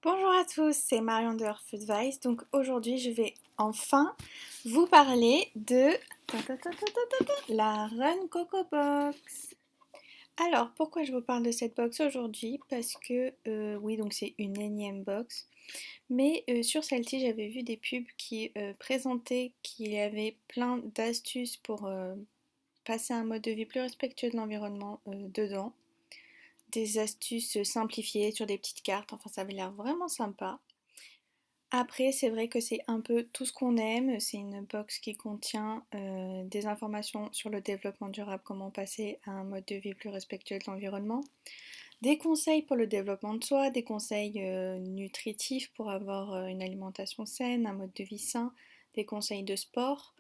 Bonjour à tous, c'est Marion de Earth Advice. Donc aujourd'hui, je vais enfin vous parler de la Run Coco Box. Alors, pourquoi je vous parle de cette box aujourd'hui? Parce que, oui, donc c'est une énième box. Mais sur celle-ci, j'avais vu des pubs qui présentaient qu'il y avait plein d'astuces pour passer à un mode de vie plus respectueux de l'environnement dedans. Des astuces simplifiées sur des petites cartes, enfin ça avait l'air vraiment sympa. Après, c'est vrai que c'est un peu tout ce qu'on aime. C'est une box qui contient des informations sur le développement durable, comment passer à un mode de vie plus respectueux de l'environnement, des conseils pour le développement de soi, des conseils nutritifs pour avoir une alimentation saine, un mode de vie sain, des conseils de sport,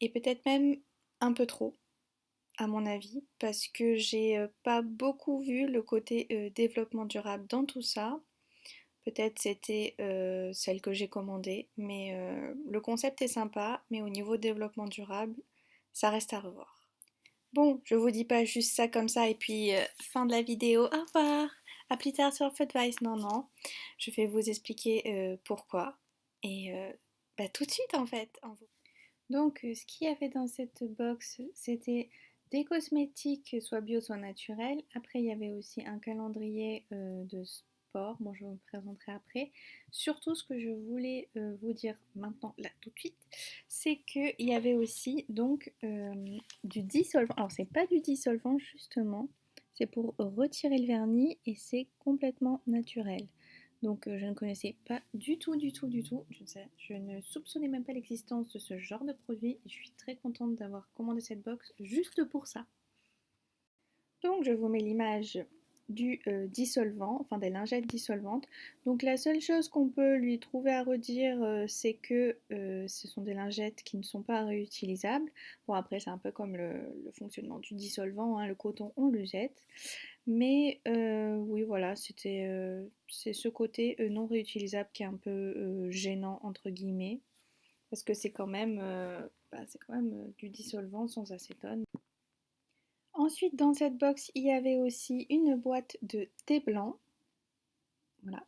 et peut-être même un peu trop, à mon avis, parce que j'ai pas beaucoup vu le côté développement durable dans tout ça. Peut-être c'était celle que j'ai commandée, mais le concept est sympa, mais au niveau développement durable, ça reste à revoir. Bon, je vous dis pas juste ça comme ça et puis fin de la vidéo, au revoir, à plus tard sur Foodvice, non, non, je vais vous expliquer pourquoi et bah, tout de suite en fait. Donc ce qu'il y avait dans cette box, c'était des cosmétiques, soit bio, soit naturels. Après, il y avait aussi un calendrier de sport. Bon, je vous le présenterai après. Surtout, ce que je voulais vous dire maintenant, là, tout de suite, c'est qu'il y avait aussi donc du dissolvant. Alors, c'est pas du dissolvant, justement. C'est pour retirer le vernis et c'est complètement naturel. Donc je ne connaissais pas du tout, du tout, du tout. Je ne soupçonnais même pas l'existence de ce genre de produit. Je suis très contente d'avoir commandé cette box juste pour ça. Donc je vous mets l'image du dissolvant, enfin des lingettes dissolvantes. Donc la seule chose qu'on peut lui trouver à redire, c'est que ce sont des lingettes qui ne sont pas réutilisables. Bon après c'est un peu comme le fonctionnement du dissolvant, hein, le coton on le jette. Mais oui voilà, c'est ce côté non réutilisable qui est un peu gênant entre guillemets. Parce que c'est quand même du dissolvant sans acétone. Ensuite, dans cette box, il y avait aussi une boîte de thé blanc. Voilà.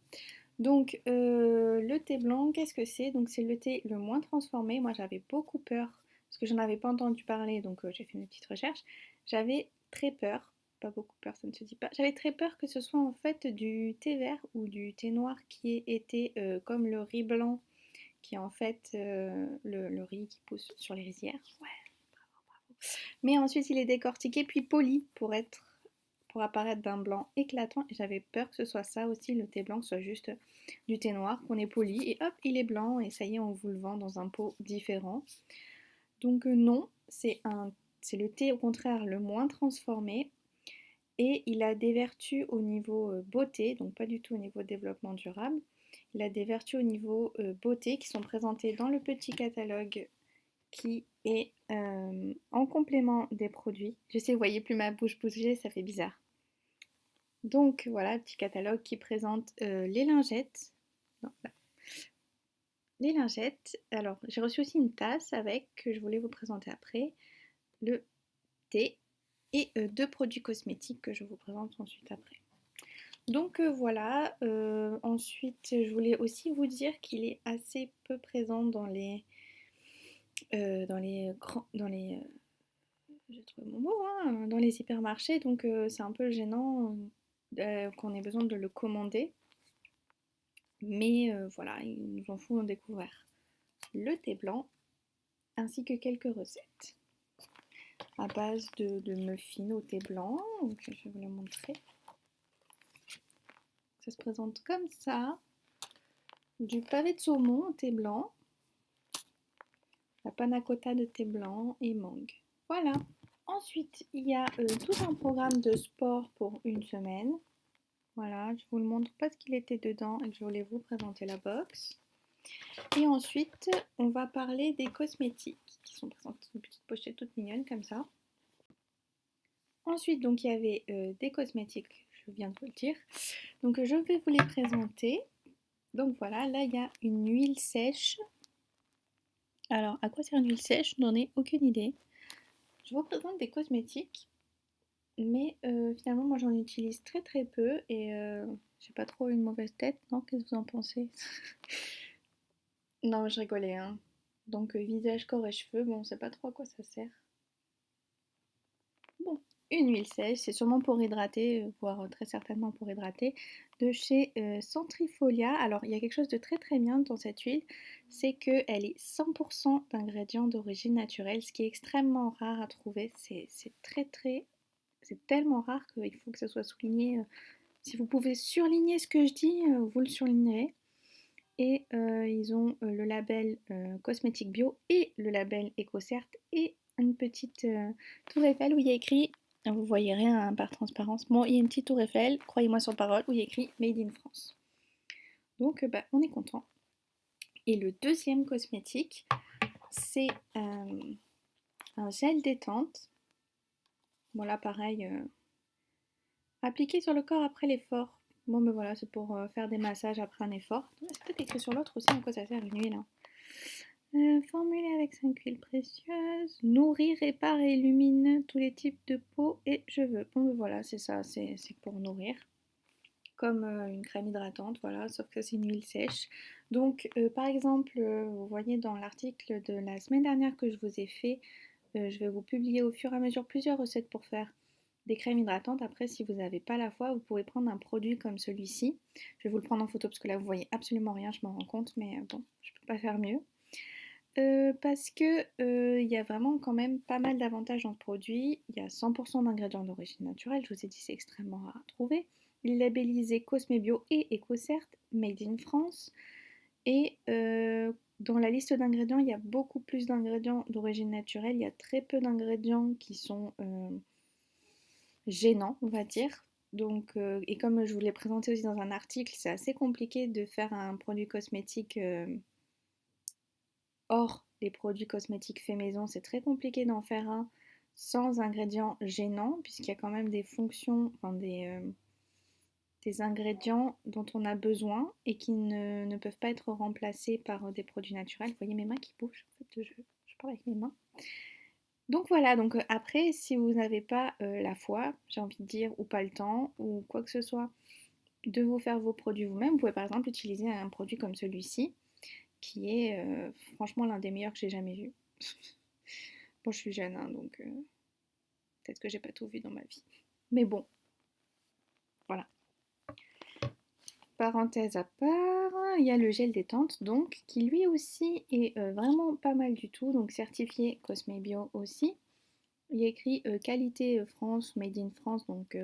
Donc, le thé blanc, qu'est-ce que c'est? Donc, c'est le thé le moins transformé. Moi, j'avais beaucoup peur parce que j'en avais pas entendu parler, donc j'ai fait une petite recherche. J'avais très peur, pas beaucoup peur, ça ne se dit pas. J'avais très peur que ce soit en fait du thé vert ou du thé noir qui ait été comme le riz blanc, qui est en fait le riz qui pousse sur les rizières. Ouais. Mais ensuite, il est décortiqué puis poli pour apparaître d'un blanc éclatant. Et j'avais peur que ce soit ça aussi, le thé blanc, que ce soit juste du thé noir, qu'on est poli et hop, il est blanc et ça y est, on vous le vend dans un pot différent. Donc non, c'est le thé au contraire le moins transformé et il a des vertus au niveau beauté, donc pas du tout au niveau développement durable. Il a des vertus au niveau beauté qui sont présentées dans le petit catalogue qui est en complément des produits. Je sais, vous voyez plus ma bouche bouger, ça fait bizarre. Donc voilà, petit catalogue qui présente les lingettes. Non, là. Les lingettes. Alors, j'ai reçu aussi une tasse avec, que je voulais vous présenter après, le thé et deux produits cosmétiques que je vous présente ensuite après. Donc voilà, ensuite je voulais aussi vous dire qu'il est assez peu présent dans les j'ai trouvé mon mot, hein, dans les hypermarchés, donc c'est un peu gênant qu'on ait besoin de le commander. Mais voilà, ils nous en font découvrir le thé blanc ainsi que quelques recettes à base de muffins au thé blanc. Donc, je vais vous les montrer. Ça se présente comme ça. Du pavé de saumon au thé blanc, la panna cotta de thé blanc et mangue. Voilà. Ensuite, il y a tout un programme de sport pour une semaine. Voilà, je vous le montre parce qu'il était dedans et que je voulais vous présenter la box. Et ensuite, on va parler des cosmétiques qui sont présentes dans une petite pochette toute mignonne comme ça. Ensuite, donc il y avait des cosmétiques, je viens de vous le dire. Donc je vais vous les présenter. Donc voilà, là il y a une huile sèche. Alors, à quoi sert une huile sèche? Je n'en ai aucune idée. Je vous présente des cosmétiques, mais finalement moi j'en utilise très très peu et J'ai pas trop une mauvaise tête, non? Qu'est-ce que vous en pensez? Non, je rigolais, hein. Donc visage, corps et cheveux, bon, on sait pas trop à quoi ça sert. Bon, une huile sèche, c'est sûrement pour hydrater, voire très certainement pour hydrater, de chez Centrifolia. Alors, il y a quelque chose de très très bien dans cette huile, c'est qu'elle est 100% d'ingrédients d'origine naturelle, ce qui est extrêmement rare à trouver. C'est tellement rare qu'il faut que ça soit souligné. Si vous pouvez surligner ce que je dis, vous le surlignerez. Et ils ont le label cosmétique bio et le label EcoCert et une petite tour Eiffel où il y a écrit, vous voyez rien hein, par transparence, bon il y a une petite tour Eiffel, croyez-moi sur parole, où il y a écrit Made in France. Donc bah, on est content. Et le deuxième cosmétique, c'est un gel détente. Bon là pareil, appliqué sur le corps après l'effort. Bon mais voilà, c'est pour faire des massages après un effort. C'est peut-être écrit sur l'autre aussi, en quoi ça sert une huile. Hein. Formulé avec 5 huiles précieuses, nourrit, répare et illumine tous les types de peau et cheveux. Bon, ben voilà, c'est ça, c'est pour nourrir. Comme une crème hydratante, voilà, sauf que c'est une huile sèche. Donc, par exemple, vous voyez dans l'article de la semaine dernière que je vous ai fait, je vais vous publier au fur et à mesure plusieurs recettes pour faire des crèmes hydratantes. Après, si vous n'avez pas la foi, vous pouvez prendre un produit comme celui-ci. Je vais vous le prendre en photo parce que là, vous voyez absolument rien, je m'en rends compte, mais bon, je peux pas faire mieux. Parce que il y a vraiment quand même pas mal d'avantages dans ce produit. Il y a 100% d'ingrédients d'origine naturelle, je vous ai dit c'est extrêmement rare à trouver. Il est labellisé Cosme Bio et EcoCert, Made in France. Et dans la liste d'ingrédients, il y a beaucoup plus d'ingrédients d'origine naturelle. Il y a très peu d'ingrédients qui sont gênants, on va dire. Donc, et comme je vous l'ai présenté aussi dans un article, c'est assez compliqué de faire un produit cosmétique hors les produits cosmétiques faits maison. C'est très compliqué d'en faire un sans ingrédients gênants, puisqu'il y a quand même des fonctions, enfin des ingrédients dont on a besoin et qui ne peuvent pas être remplacés par des produits naturels. Vous voyez mes mains qui bougent, en fait, je parle avec mes mains. Donc voilà, donc après, si vous n'avez pas la foi, j'ai envie de dire, ou pas le temps, ou quoi que ce soit, de vous faire vos produits vous-même, vous pouvez par exemple utiliser un produit comme celui-ci, qui est franchement l'un des meilleurs que j'ai jamais vu. Bon, je suis jeune, hein, donc peut-être que j'ai pas tout vu dans ma vie. Mais bon, voilà. Parenthèse à part, il y a le gel détente, donc, qui lui aussi est vraiment pas mal du tout, donc certifié Cosme Bio aussi. Il y a écrit qualité France, made in France, donc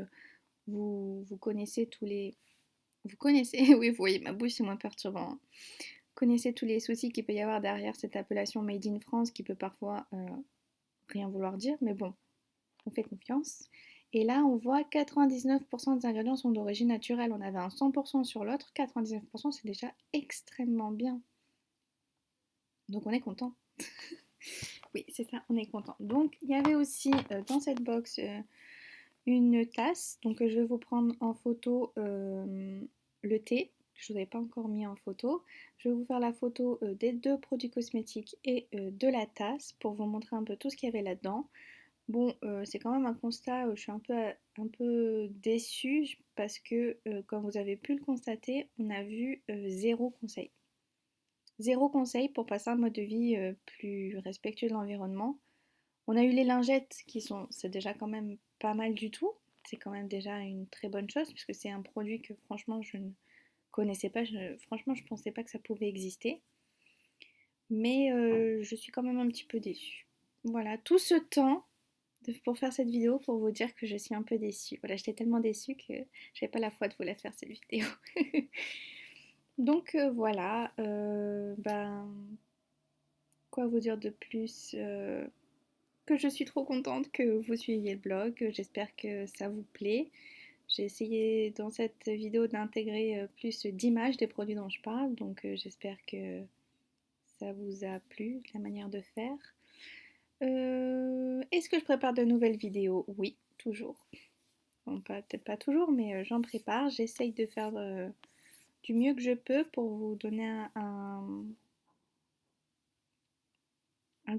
vous connaissez tous les... Vous connaissez, oui, vous voyez, ma bouche c'est moins perturbant. Hein. Vous connaissez tous les soucis qu'il peut y avoir derrière cette appellation made in France qui peut parfois rien vouloir dire, mais bon, on fait confiance. Et là, on voit 99% des ingrédients sont d'origine naturelle. On avait un 100% sur l'autre, 99% c'est déjà extrêmement bien. Donc on est content. Oui, c'est ça, on est content. Donc il y avait aussi dans cette box une tasse. Donc je vais vous prendre en photo le thé. Je ne vous avais pas encore mis en photo. Je vais vous faire la photo des deux produits cosmétiques et de la tasse pour vous montrer un peu tout ce qu'il y avait là-dedans. Bon, c'est quand même un constat, je suis un peu déçue parce que, comme vous avez pu le constater, on a vu zéro conseil. Zéro conseil pour passer un mode de vie plus respectueux de l'environnement. On a eu les lingettes c'est déjà quand même pas mal du tout. C'est quand même déjà une très bonne chose puisque c'est un produit que franchement je ne connaissais pas. Franchement, je pensais pas que ça pouvait exister. Mais je suis quand même un petit peu déçue. Voilà, tout ce temps pour faire cette vidéo pour vous dire que je suis un peu déçue. Voilà, j'étais tellement déçue que j'avais pas la foi de vous la faire cette vidéo. Donc voilà, ben quoi vous dire de plus que je suis trop contente que vous suiviez le blog, j'espère que ça vous plaît. J'ai essayé dans cette vidéo d'intégrer plus d'images des produits dont je parle, donc j'espère que ça vous a plu, la manière de faire. Est-ce que je prépare de nouvelles vidéos? Oui, toujours. Bon, peut-être pas toujours, mais j'en prépare. J'essaye de faire du mieux que je peux pour vous donner un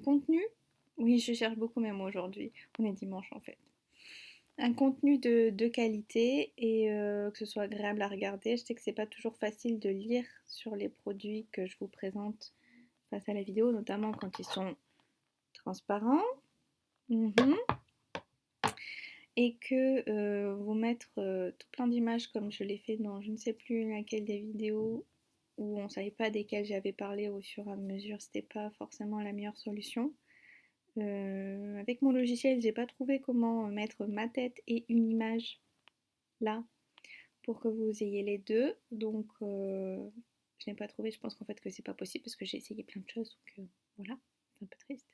contenu. Oui, je cherche beaucoup mes mots aujourd'hui. On est dimanche en fait. un contenu de qualité et que ce soit agréable à regarder. Je sais que c'est pas toujours facile de lire sur les produits que je vous présente face à la vidéo, notamment quand ils sont transparents. Et que vous mettre tout plein d'images comme je l'ai fait dans je ne sais plus laquelle des vidéos où on ne savait pas desquelles j'avais parlé au fur et à mesure, c'était pas forcément la meilleure solution. Avec mon logiciel, j'ai pas trouvé comment mettre ma tête et une image là pour que vous ayez les deux. Donc je n'ai pas trouvé, je pense qu'en fait que c'est pas possible parce que j'ai essayé plein de choses. Donc voilà, c'est un peu triste.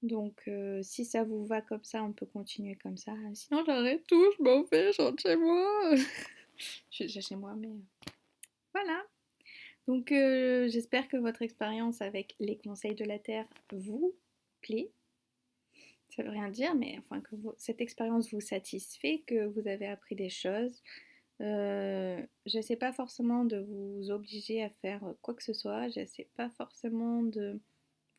Donc si ça vous va comme ça, on peut continuer comme ça. Sinon j'arrête tout, je m'en vais, je rentre chez moi. Je suis déjà chez moi, mais voilà. Donc j'espère que votre expérience avec les conseils de la Terre vous plaît. Ça veut rien dire, mais enfin que cette expérience vous satisfait, que vous avez appris des choses. Je sais pas forcément de vous obliger à faire quoi que ce soit. Je sais pas forcément de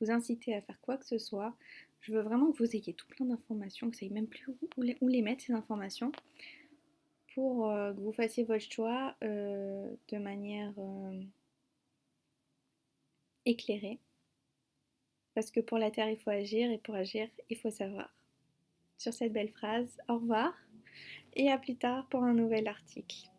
vous inciter à faire quoi que ce soit. Je veux vraiment que vous ayez tout plein d'informations, que vous savez même plus où les mettre ces informations, pour que vous fassiez votre choix de manière éclairée. Parce que pour la Terre, il faut agir et pour agir, il faut savoir. Sur cette belle phrase, au revoir et à plus tard pour un nouvel article.